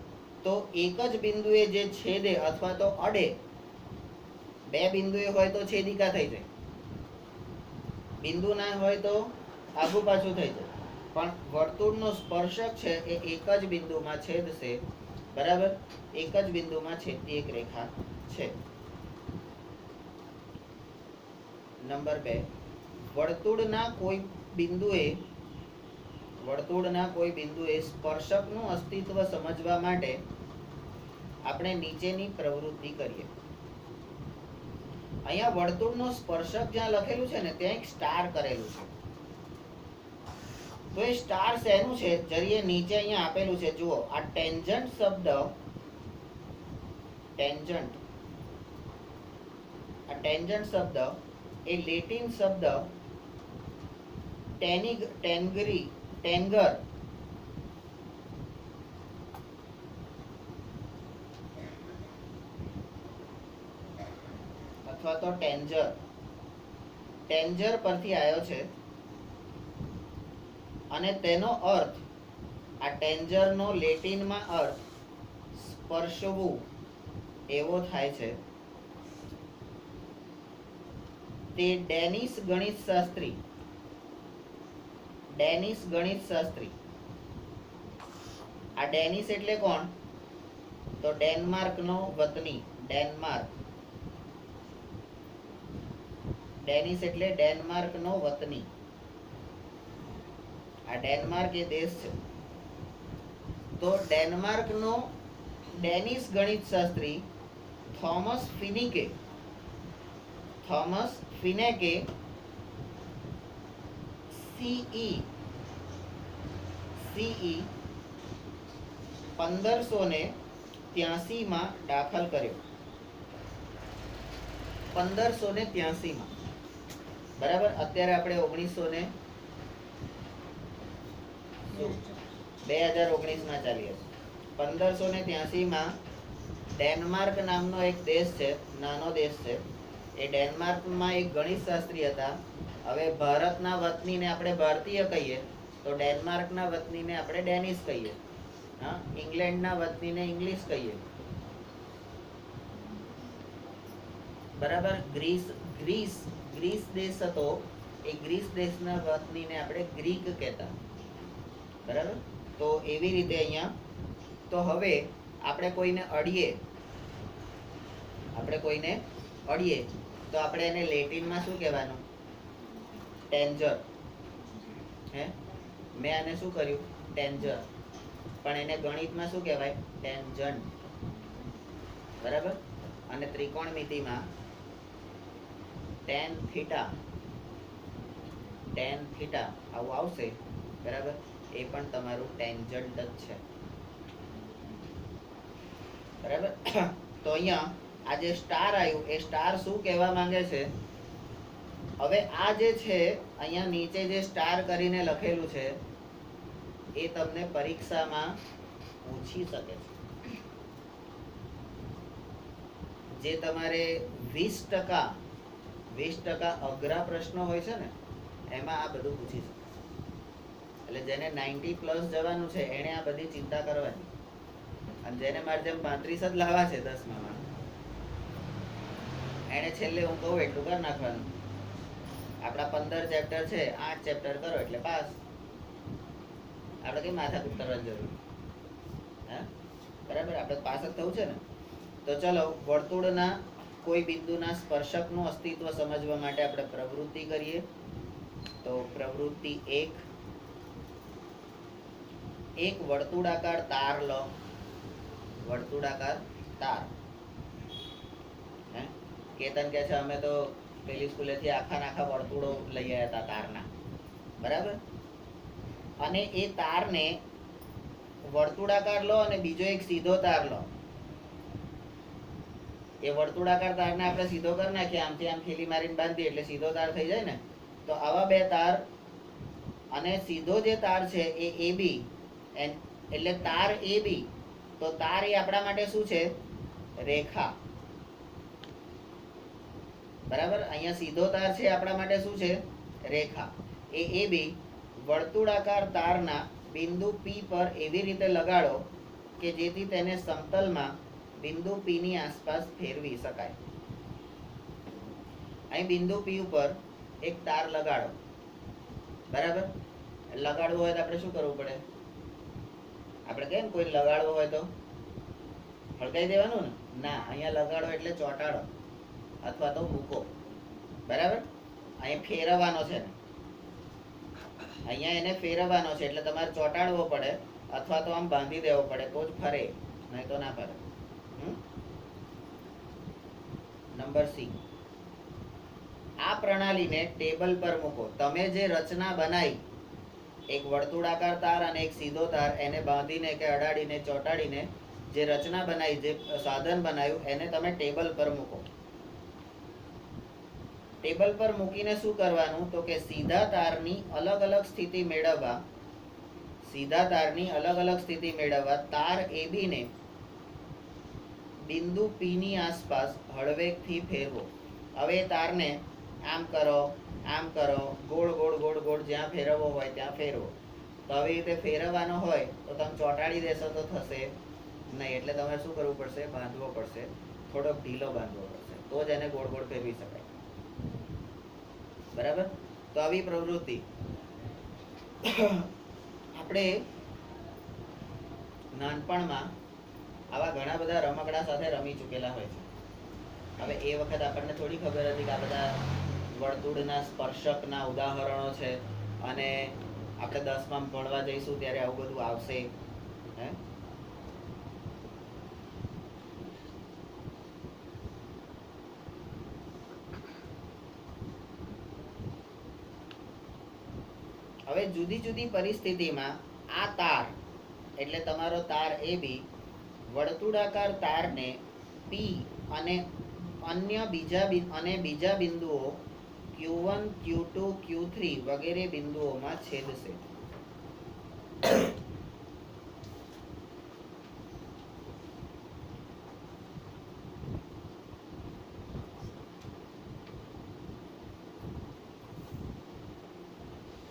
તો એક જ બિંદુએ જે છેદે અથવા તો અડે, બે બિંદુએ હોય તો છેદિકા થઈ જાય, બિંદુ ના હોય તો આગુ પાછું થઈ જાય. પણ વર્તુળનો સ્પર્શક છે એ એક જ બિંદુમાં છેદશે. બરાબર, એક જ બિંદુમાં છેદતી એક રેખા છે. નંબર 2, વર્તુળના કોઈ બિંદુએ સ્પર્શકનું અસ્તિત્વ સમજવા માટે આપણે નીચેની પ્રવૃત્તિ કરીએ. અહીંયા વર્તુળનો સ્પર્શક જ્યાં લખેલું છે ને ત્યાં એક સ્ટાર કરેલું છે. તો એ સ્ટાર શેનું છે? જરીએ નીચે અહીંયા આપેલું છે, જુઓ. આ ટેન્જન્ટ શબ્દ, એ લેટિન શબ્દ ટેન્ગર અથવા તો ટેન્જર પરથી આવ્યો છે. અને તેનો અર્થ, આ ટેન્જરનો લેટિનમાં અર્થ સ્પર્શવું એવો થાય છે. તે ડેનિશ ગણિતશાસ્ત્રી, આ ડેનિશ એટલે કોણ? તો ડેનમાર્કનો વતની. ડેનિશ એટલે ડેનમાર્કનો વતની. આ ડેનમાર્ક એ દેશ છે. તો ડેનમાર્કનો ડેનિશ ગણિતશાસ્ત્રી થોમસ ફિનેકે CE 1583 માં દાખલ કર્યો. 1583 માં. બરાબર, અત્યારે આપણે 2019 માં ચાલીએ. 1583 માં ડેનમાર્ક નામનો એક દેશ છે, નાનો દેશ છે. એ ડેનમાર્કમાં એક ગણિતશાસ્ત્રી હતા. હવે ભારતના વતનીને આપણે ભારતીય કહીએ, તો ડેનમાર્કના વતનીને આપણે ડેનિશ કહીએ. હા, ઇંગ્લેન્ડના વતનીને ઇંગ્લિશ કહીએ. બરાબર, ગ્રીસ દેશ હતો, એ ગ્રીસ દેશના વતનીને આપણે ગ્રીક કહેતા. બરાબર, તો એવી રીતે અહીંયા. તો હવે આપણે કોઈને અડીએ તો આપણે એને લેટિનમાં શું કહેવાનું? ટેન્જર. મેં આને શું કર્યું? ટેન્જર. પણ એને ગણિતમાં શું કહેવાય? ટેન્જન્ટ. બરાબર, અને ત્રિકોણમિતિમાં tan થીટા આવું આવશે. બરાબર, એ પણ તમારું ટેન્જન્ટ જ છે. બરાબર, તો અહીંયા આ જે સ્ટાર આવ્યું એ સ્ટાર શું કહેવા માંગે છે? હવે આ જે છે અહીંયા નીચે જે સ્ટાર કરીને લખેલું છે એ તમને પરીક્ષામાં પૂછી શકે છે. જે તમારે 20% અઘરા પ્રશ્નો હોય છે ને એમાં આ બધું પૂછી શકે. એટલે જેને 90+ જવાનું છે એને આ બધી ચિંતા કરવાની, અને જેને મારે જેમ 35 જ લાવવા છે 10માં એને છેલ્લે હું કહું એટલું કરી નાખવાનું. આપણા 15 ચેપ્ટર છે, 8 ચેપ્ટર કરો એટલે પાસ. આપણે કઈ માથાકૂટ કરવાની જરૂર? હા, બરાબર, આપણે પાસ જ થવું છે ને. તો ચલો, વર્તુળના કોઈ બિંદુના સ્પર્શકનું અસ્તિત્વ સમજવા માટે આપણે પ્રવૃત્તિ કરીએ. તો પ્રવૃત્તિ 1, એક વર્તુળાકાર તાર લો. વર્તુળાકાર તાર. કેતન કે છે અમે તો પેલી સ્કૂલેથી આખા વર્તુળો લઈ આવ્યા હતા તારના, બરાબર. અને એ તારને વર્તુળાકાર લો અને બીજો એક સીધો તાર લો. એ વર્તુળાકાર તારને આપણે સીધો કરી નાખીએ, આમથી આમ ખીલી મારીને બાંધીએ એટલે સીધો તાર થઈ જાય ને. તો આવા બે તાર અને સીધો જે તાર છે એ AB, એટલે તાર AB. તો તાર એ આપણા માટે શું છે? રેખા. બરાબર, અહીંયા સીધો તાર છે આપણા માટે શું છે? રેખા. એ AB વર્તુળાકાર તારના બિંદુ P પર એવી રીતે લગાડો કે જેથી તેને સમતલમાં બિંદુ P ની આસપાસ ફેરવી શકાય. અહીં બિંદુ P ઉપર એક તાર લગાડો. બરાબર, લગાડવો હોય તો આપણે શું કરવું પડે? આપણે કેમ કોઈ લગાડવો હોય તો હળગાઈ દેવાનું ને? ના, અહીંયા લગાડો એટલે ચોંટાડો અથવા તો મૂકો. બરાબર, અહીંયા ફેરવવાનો છે ને, અહીંયા એને ફેરવવાનો છે એટલે તમારે ચોંટાડવો પડે અથવા તો આમ બાંધી દેવો પડે તો જ ફરે, નહીં તો ના ફરે. નંબર C, આ પ્રણાલીને ટેબલ પર મૂકો. તમે જે રચના બનાવી, એક વર્તુળાકાર તાર અને એક સીધો તાર, એને બાંધીને કે અડાડીને ચોંટાડીને જે રચના બનાવી, જે સાધન બનાવ્યું, એને તમે ટેબલ પર મૂકો. ટેબલ પર મૂકીને શું કરવાનું? તો કે સીધા તારની અલગ અલગ સ્થિતિ મેળવવા, તાર AB ને બિંદુ P ની આસપાસ હળવેકથી ફેરવો. હવે તારને આમ કરો, ગોળ ગોળ ગોળ ગોળ જ્યાં ફેરવવો હોય ત્યાં ફેરવો. તો આવી રીતે ફેરવવાનો હોય તો તમે ચોંટાડી દેશો તો થશે નહીં, એટલે તમારે શું કરવું પડશે? બાંધવો પડશે, થોડોક ઢીલો બાંધવો પડશે, તો જ એને ગોળ ગોળ ફેરવી શકાય. બરાબર, તો આવી પ્રવૃત્તિ આપણે નાનપણમાં આવા ઘણા બધા રમકડા સાથે રમી ચૂકેલા હોય છે. હવે એ વખત આપણને થોડી ખબર હતી કે આ બધા વર્તુળના સ્પર્શકના ઉદાહરણો છે, અને આપણે 10માં ભણવા જઈશું ત્યારે આવું બધું આવશે. હવે જુદી જુદી પરિસ્થિતિમાં આ તાર એટલે તમારો તાર AB વર્તુળાકાર તારને P અને બીજા બિંદુઓ Q1, Q2, Q3 વગેરે બિંદુઓમાં છેદશે.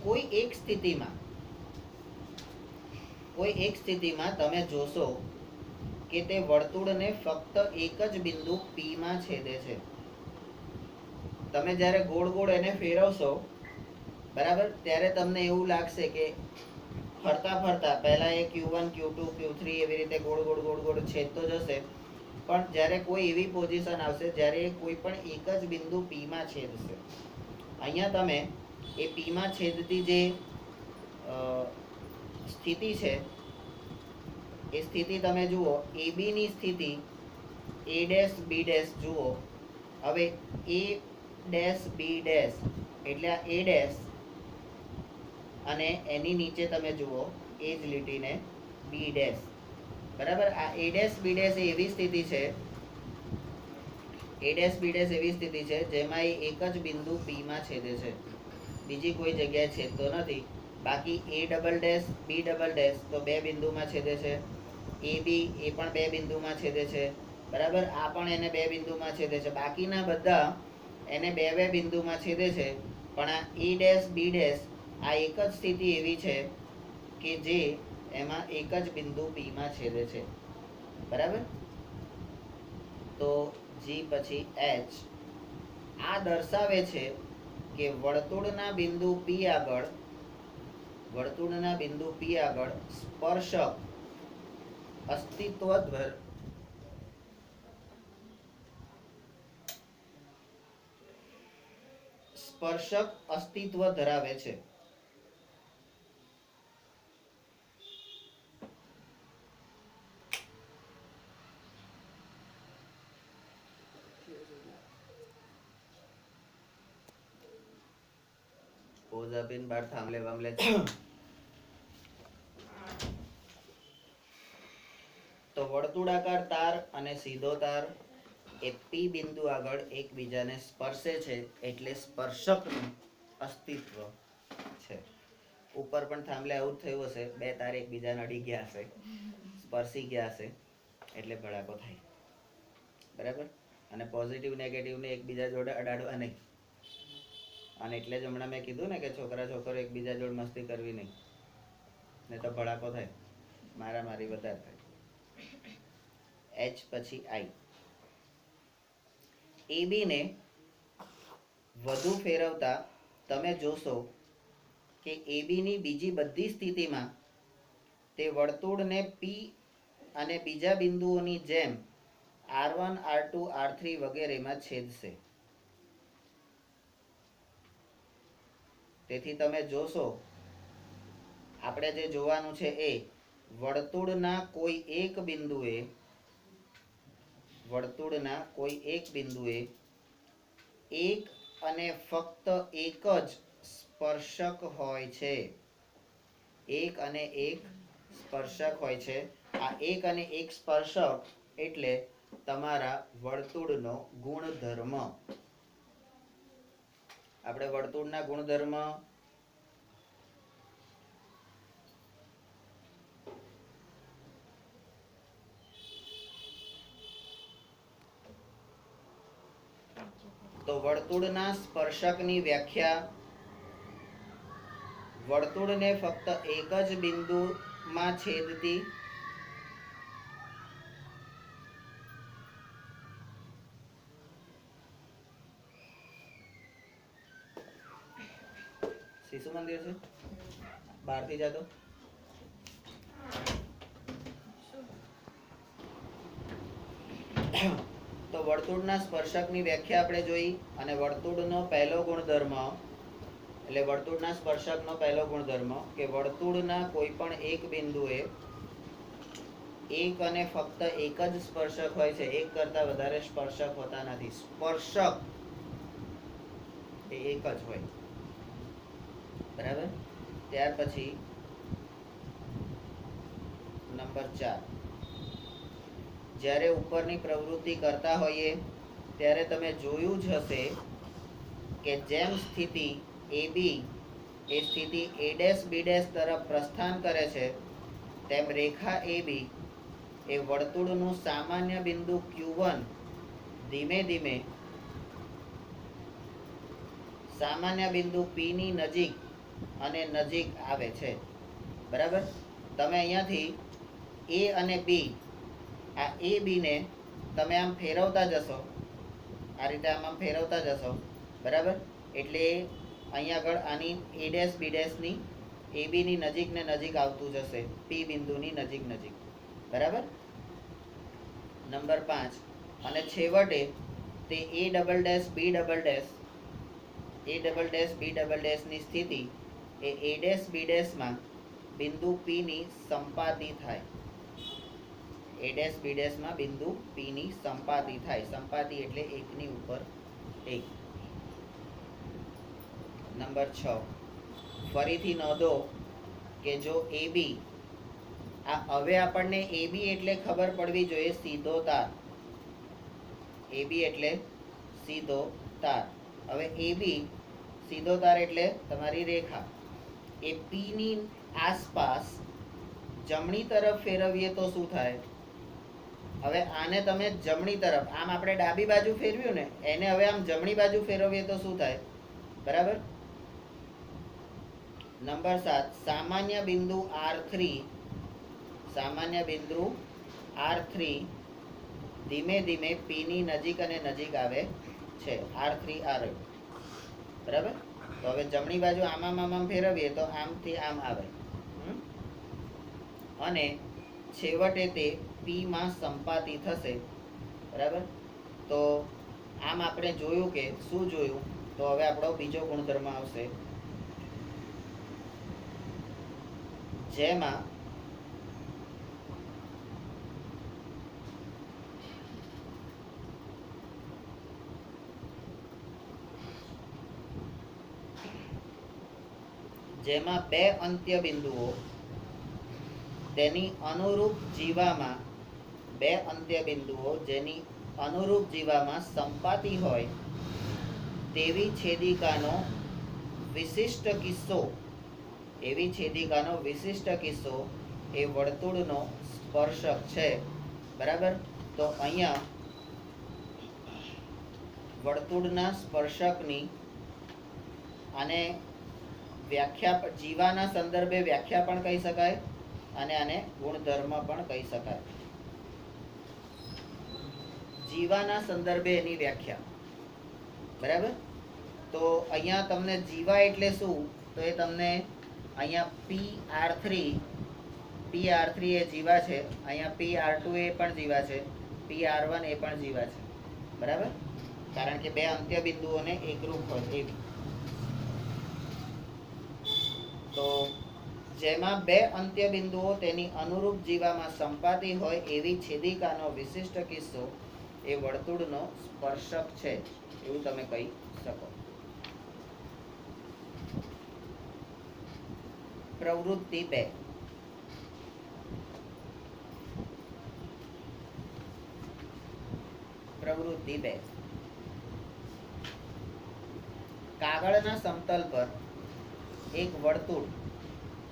કોઈ એક સ્થિતિમાં તમે જોશો કે તે વર્તુળને ફક્ત એક જ બિંદુ P માં છેદે છે. તમે જ્યારે ગોળ ગોળ એને ફેરવશો, બરાબર, ત્યારે તમને એવું લાગશે કે ફરતા ફરતા પહેલા એ Q1, Q2, Q3 એવી રીતે ગોળ ગોળ ગોળ ગોળ છેદતો જશે, પણ જ્યારે કોઈ એવી પોઝિશન આવશે જ્યારે કોઈ પણ એક જ બિંદુ P માં છેદશે. અહીંયા તમે એ P માં છેદતી જે સ્થિતિ છે એ સ્થિતિ તમે જુઓ. AB ની સ્થિતિ A' B' જુઓ. હવે A' B' એટલે આ A' અને એની નીચે તમે જુઓ એ જ લીટીને B'. બરાબર, આ A' B' એ એવી સ્થિતિ છે એ ડેશ બી ડેશ એવી સ્થિતિ છે જેમાં એ એક જ બિંદુ પી માં છેદે છે, બીજી કોઈ જગ્યાએ છેદતો નથી. બાકી A double dash B double dash તો બે બિંદુમાં છેદે છે, એ બી એ પણ બે બિંદુમાં છેદે છે, બરાબર. આ પણ એને બે બિંદુમાં છેદે છે. બાકીના બધા એને બે બે બિંદુમાં છેદે છે. પણ આ એ ડેશ બી ડેશ આ એક જ સ્થિતિ એવી છે કે જે એમાં એક જ બિંદુ પી માં છેદે છે, બરાબર. તો જી પછી એચ આ દર્શાવે છે કે વર્તુળના બિંદુ પી આગળ સ્પર્શક અસ્તિત્વ ધરાવે છે. પોઝ આપીને બાર થાંભલે વાંભલે તો વર્તુળાકાર તાર અને સીધો તાર એ પી બિંદુ આગળ એકબીજાને સ્પર્શે છે, એટલે સ્પર્શકનું અસ્તિત્વ છે. ઉપર પણ થાંભલે આવું જ થયું હશે, બે તાર એકબીજાને અડી ગયા હશે, સ્પર્શી ગયા હશે, એટલે ભડાકો થાય, બરાબર. અને પોઝિટિવ નેગેટિવ ને એકબીજા જોડે અડાડવા નહીં. અને એટલે જ હમણાં મેં કીધું ને કે છોકરા છોકરો એકબીજા જોડે મસ્તી કરવી નહીં, નહીં તો ભડાકો થાય, મારામારી વધારે થાય. એચ પછી આઈ. એબી ને વધુ ફેરવતા તમે જોશો કે એબી ની બીજી બધી સ્થિતિમાં તે વર્તુળને પી અને બીજા બિંદુઓની જેમ R1, R2, R3 વગેરેમાં છેદશે. તેથી તમે જોશો, આપણે જે જોવાનું છે એ વર્તુળના કોઈ એક બિંદુએ એક અને ફક્ત એક જ સ્પર્શક હોય છે. એક અને એક સ્પર્શક હોય છે. આ એક અને એક સ્પર્શક એટલે તમારા વર્તુળનો ગુણધર્મ. આપણે વર્તુળના ગુણધર્મ તો વર્તુળના સ્પર્શકની વ્યાખ્યા વર્તુળને ફક્ત એક જ બિંદુમાં છેદતી શિશુ મંદિર છે બહારથી જાતો તો વર્તુળના સ્પર્શકની વ્યાખ્યા આપણે જોઈ. અને વર્તુળનો પહેલો ગુણધર્મ એટલે વર્તુળના સ્પર્શકનો પહેલો ગુણધર્મ કે વર્તુળના કોઈ પણ એક બિંદુએ એક અને ફક્ત એક જ સ્પર્શક હોય છે, એક કરતા વધારે સ્પર્શક હોતા નથી. સ્પર્શક એ એક જ હોય, બરાબર. ત્યાર પછી નંબર 4, જ્યારે ઉપરની પ્રવૃત્તિ કરતા હોઈએ ત્યારે તમે જોયું જ હશે કે જેમ સ્થિતિ AB એ સ્થિતિ A', B' તરફ પ્રસ્થાન કરે છે, તેમ રેખા AB એ વર્તુળનું સામાન્ય બિંદુ Q1 ધીમે ધીમે સામાન્ય બિંદુ P ની નજીક અને નજીક આવે છે, બરાબર. તમે અહીંયાથી A અને B આ એ બી ને તમે આમ ફેરવતા જશો, આ રીતે આમ ફેરવતા જશો, બરાબર. એટલે અહીંયા આગળ આની A', B' ની AB ની નજીક ને નજીક આવતું જશે, P બિંદુની નજીક, બરાબર. નંબર 5, અને છેવટે તે A', B' ની સ્થિતિ એ A', B' માં બિંદુ P ની સંપાતી થાય. A', B' માં બિંદુ P ની સંપાતી થાય. સંપાતી એટલે એકની ઉપર એક. નંબર 6, ફરીથી નોંધો કે જો AB આ હવે આપણને AB એટલે ખબર પડવી જોઈએ સીધો તાર. AB એટલે સીધો તાર. હવે AB સીધો તાર એટલે તમારી રેખા. એ P ની આસપાસ જમણી તરફ ફેરવીએ તો શું થાય? હવે આને તમે જમણી તરફ, આમ આપણે ડાબી બાજુ ફેરવ્યું ને, એને હવે આમ જમણી બાજુ ફેરવીએ તો શું થાય? બરાબર. નંબર 7, સામાન્ય બિંદુ R3, સામાન્ય બિંદુ R3 ધીમે ધીમે P ની નજીક અને નજીક આવે છે. R3 R, બરાબર. તો હવે જમણી બાજુ આમ ફેરવીએ તો આમથી આમ આવે અને છેવટે તે P માં સંપાતી થશે. બરાબર. તો આમ આપણે જોયું કે શું જોયું? તો હવે આપણો બીજો ગુણધર્મ આવશે, જેમાં બે અંત્ય બિંદુઓ તેની અનુરૂપ જીવામાં, બે અંત્ય બિંદુઓ જેની અનુરૂપ જીવામાં સંપાતી હોય તેવી છેદિકાનો વિશિષ્ટ કિસ્સો, એવી છેદિકાનો વિશિષ્ટ કિસ્સો એ વર્તુળનો સ્પર્શક છે. બરાબર. તો અહીંયા વર્તુળના સ્પર્શકની આને વ્યાખ્યા, જીવાના સંદર્ભે વ્યાખ્યા પણ કહી શકાય અને આને ગુણધર્મ પણ કહી શકાય. જીવાના સંદર્ભે એની વ્યાખ્યા. બરાબર. તો અહીંયા તમને જીવા એટલે શું? તો એ તમને અહીંયા PR3 એ જીવા છે, અહીંયા PR2 એ પણ જીવા છે, PR1 એ પણ જીવા છે. બરાબર. કારણ કે બે અંત્ય બિંદુઓને એકરૂપ હોય એવી. તો જેમાં બે અંત્ય બિંદુઓ તેની અનુરૂપ જીવામાં સંપાતી હોય એવી છેદિકાનો વિશિષ્ટ કિસ્સો એ વર્તુળનો સ્પર્શક છે, એવું તમે કહી શકો. પ્રવૃત્તિ 2. પ્રવૃત્તિ 2. કાગળના સમતલ પર એક વર્તુળ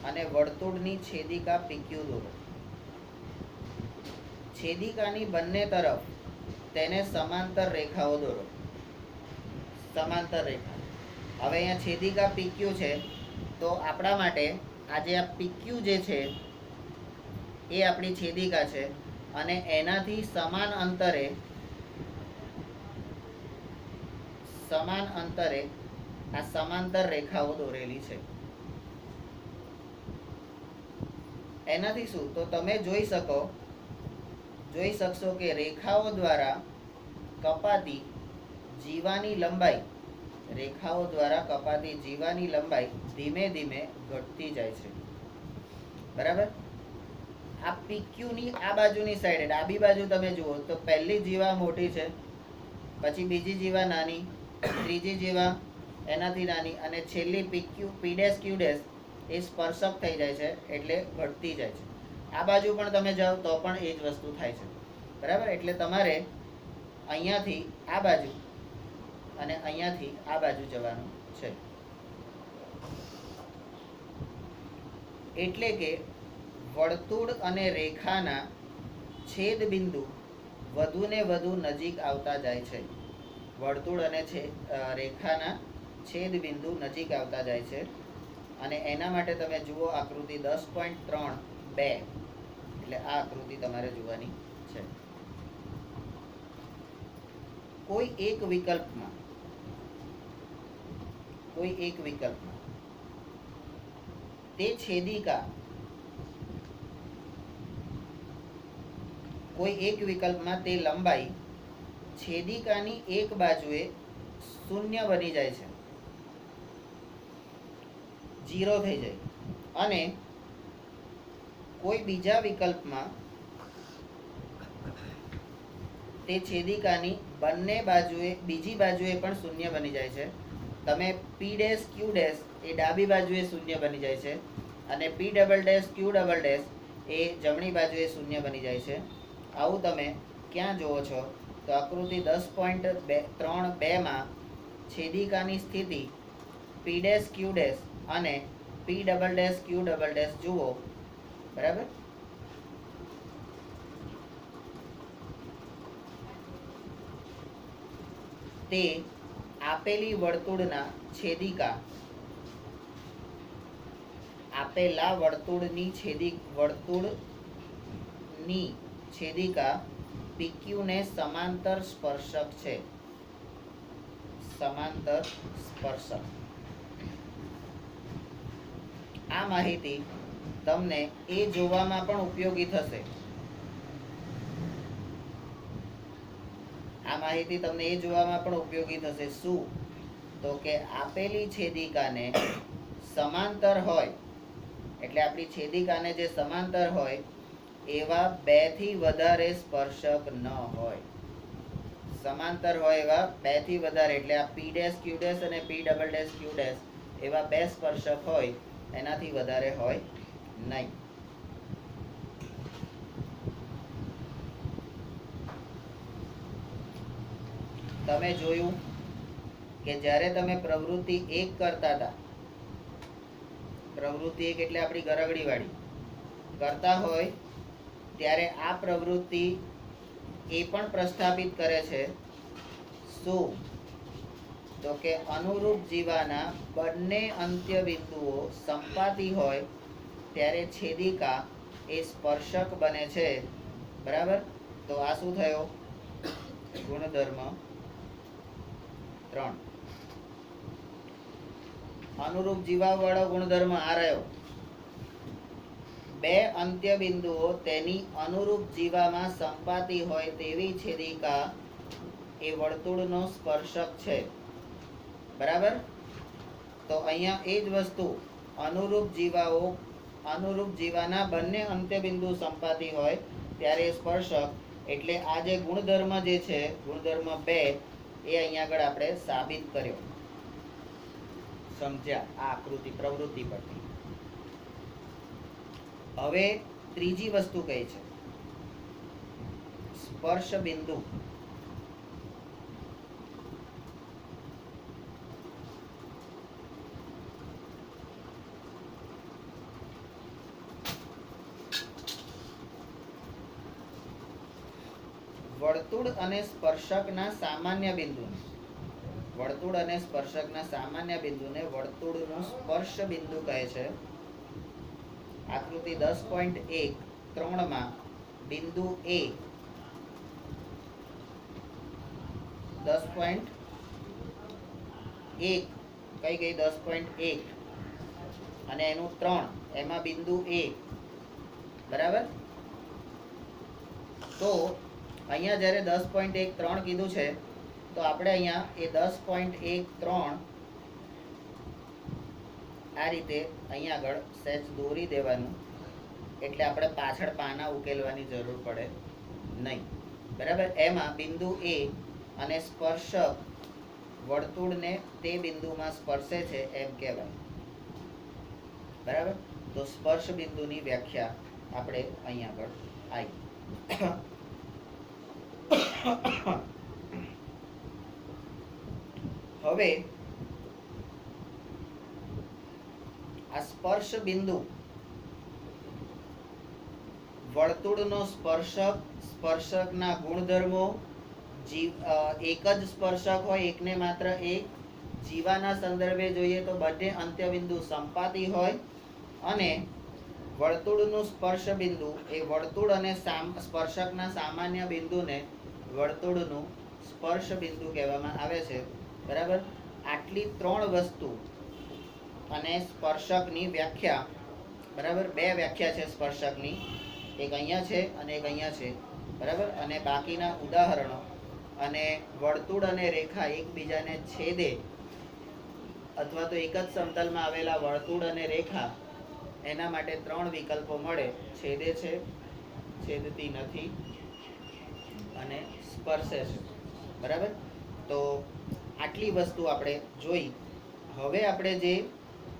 અને વર્તુળની છેદિકા PQ દોરો. છેદિકાની બંને તરફ તેને સમાંતર રેખાઓ દોરો. સમાંતર રેખા. હવે અહીંયા છેદિકા PQ છે, તો આપણા માટે આજે આ PQ જે છે એ આપણી છેદિકા છે અને એનાથી સમાન અંતરે આ સમાંતર રેખાઓ દોરેલી છે. એનાથી શું? તો તમે જોઈ શકશો કે રેખાઓ દ્વારા કપાતી જીવાની લંબાઈ, રેખાઓ દ્વારા કપાતી જીવાની લંબાઈ ધીમે ધીમે ઘટતી જાય છે. બરાબર. આ PQ ની આ બાજુની સાઈડે, ડાબી બાજુ તમે જુઓ તો પહેલી જીવા મોટી છે, પછી બીજી જીવા નાની, ત્રીજી જીવા એનાથી નાની અને છેલ્લી P', Q' એ સ્પર્શક થઈ જાય છે એટલે ઘટતી જાય છે. આ બાજુ પણ તમે જાઓ તો પણ એ જ વસ્તુ થાય છે. બરાબર. એટલે તમારે અહીંયાથી આ બાજુ અને અહીંયાથી આ બાજુ જવાનું છે. એટલે કે વર્તુળ અને રેખાના છેદ બિંદુ વધુ ને વધુ નજીક આવતા જાય છે. વર્તુળ અને રેખાના છેદ બિંદુ નજીક આવતા જાય છે. અને એના માટે તમે જુઓ આકૃતિ 10.3.2, એટલે આ આકૃતિ તમારે જોવાની છે. કોઈ એક વિકલ્પમાં તે છેદિકા, કોઈ એક વિકલ્પમાં તે લંબાઈ છેદિકાની એક બાજુએ શૂન્ય બની જાય છે, 0 થઈ જાય, અને કોઈ બીજા વિકલ્પમાં તે છેદિકાની બંને બાજુએ, બીજી બાજુએ પણ શૂન્ય બની જાય છે. તમે P', Q' એ ડાબી બાજુએ શૂન્ય બની જાય છે અને P', Q' એ જમણી બાજુએ શૂન્ય બની જાય છે. આવું તમે ક્યાં જુઓ છો? તો આકૃતિ 10.3.2 માં છેદિકાની સ્થિતિ P ડેશ Q ડેશ અને P double dash Q double dash જુઓ. બરાબર. તે આપેલી વર્તુળના છેદિકા આપેલા વર્તુળની છેદિકા PQ ને સમાંતર સ્પર્શક છે. સમાંતર સ્પર્શક. આ માહિતી તમને એ જોવામાં પણ ઉપયોગી થશે. શું? તો કે આપેલી છેદિકાને સમાંતર હોય એટલે આપણી છેદિકાને જે સમાંતર હોય એવા 2 થી વધારે સ્પર્શક ન હોય. સમાંતર હોય એવા 2 થી વધારે એટલે આ P ડેશ Q ડેશ અને P double dash Q dash એવા 2 સ્પર્શક હોય, એનાથી વધારે હોય નહીં. તમે જોયું કે જ્યારે તમે પ્રવૃત્તિ 1 કરતા હતા, પ્રવૃત્તિ 1 એટલે આપણી ગરગડી વાળી કરતા હોય ત્યારે આ પ્રવૃત્તિ એ પણ પ્રસ્થાપિત કરે છે. શું? તો કે અનુરૂપ જીવાના બંને અંત્ય બિંદુઓ સંપાતી હોય ત્યારે છેદિકા એ સ્પર્શક બને છે. બરાબર. તો આ શું થયો? ગુણધર્મ 3. અનુરૂપ જીવાવાળો ગુણધર્મ આ રહ્યો. 2 અંત્ય બિંદુઓ તેની અનુરૂપ જીવામાં સંપાતી હોય તેવી છેદિકા એ વર્તુળનો સ્પર્શક છે. બરાબર. તો અહીંયા એ જ વસ્તુ અનુરૂપ જીવાના બંને અંત્ય બિંદુ સંપાતી હોય ત્યારે સ્પર્શક, એટલે આ જે ગુણધર્મ જે છે ગુણધર્મ 2 એ અહીંયા આગળ આપણે સાબિત કર્યો. સમજ્યા આ આકૃતિ પ્રવૃત્તિ પરથી. હવે ત્રીજી વસ્તુ કઈ છે? સ્પર્શ બિંદુ. વર્તુળ અને સ્પર્શકના સામાન્ય બિંદુને વર્તુળનું સ્પર્શ બિંદુ કહે છે. આકૃતિ 10.1.3 માં બિંદુ A 10.1 કઈ ગઈ 10.1 અને એનું 3 એમાં બિંદુ A. બરાબર. તો અહીંયા જ્યારે 10.1.3 કીધું છે તો આપણે અહીંયા એ 10.1.3 આ રીતે અહીંયા આગળ સહેજ દોરી દેવાનું, એટલે આપણે પાછળ પાના ઉકેલવાની જરૂર પડે નહીં. બરાબર. એમાં બિંદુ A અને સ્પર્શક વર્તુળને તે બિંદુમાં સ્પર્શે છે એમ કહેવાય. બરાબર. તો સ્પર્શ બિંદુની વ્યાખ્યા આપણે અહીંયા આગળ આવી. હવે આ સ્પર્શ બિંદુ વર્તુળનો સ્પર્શકના ગુણધર્મો એક જ સ્પર્શક હોય, એકને માત્ર એક. જીવાના સંદર્ભે જોઈએ તો બંને અંત્ય બિંદુ સંપાતી હોય અને વર્તુળનું સ્પર્શ બિંદુ એ વર્તુળ અને સ્પર્શકના સામાન્ય બિંદુને વર્તુળનું સ્પર્શ બિંદુ કહેવામાં આવે છે. બરાબર. આટલી 3 વસ્તુ અને સ્પર્શકની વ્યાખ્યા. બરાબર. 2 વ્યાખ્યા છે સ્પર્શકની, એક અહીંયા છે અને એક અહીંયા છે. બરાબર. અને બાકીના ઉદાહરણો અને વર્તુળ અને રેખા એકબીજાને છેદે અથવા તો એક જ સમતલમાં આવેલા વર્તુળ અને રેખા, એના માટે 3 વિકલ્પો મળે. છેદે છે, છેદતી નથી અને સ્પર્શે છે. બરાબર. તો આટલી વસ્તુ આપણે જોઈ. હવે આપણે જે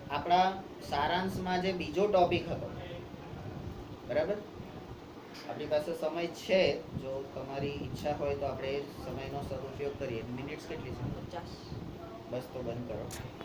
આપણા સારાંશમાં જે બીજો ટોપિક હતો, બરાબર, આપણી પાસે સમય છે, જો તમારી ઈચ્છા હોય તો આપણે એ સમયનો સદુપયોગ કરીએ. મિનિટ્સ કેટલી છે? 50. બસ તો બંધ કરો.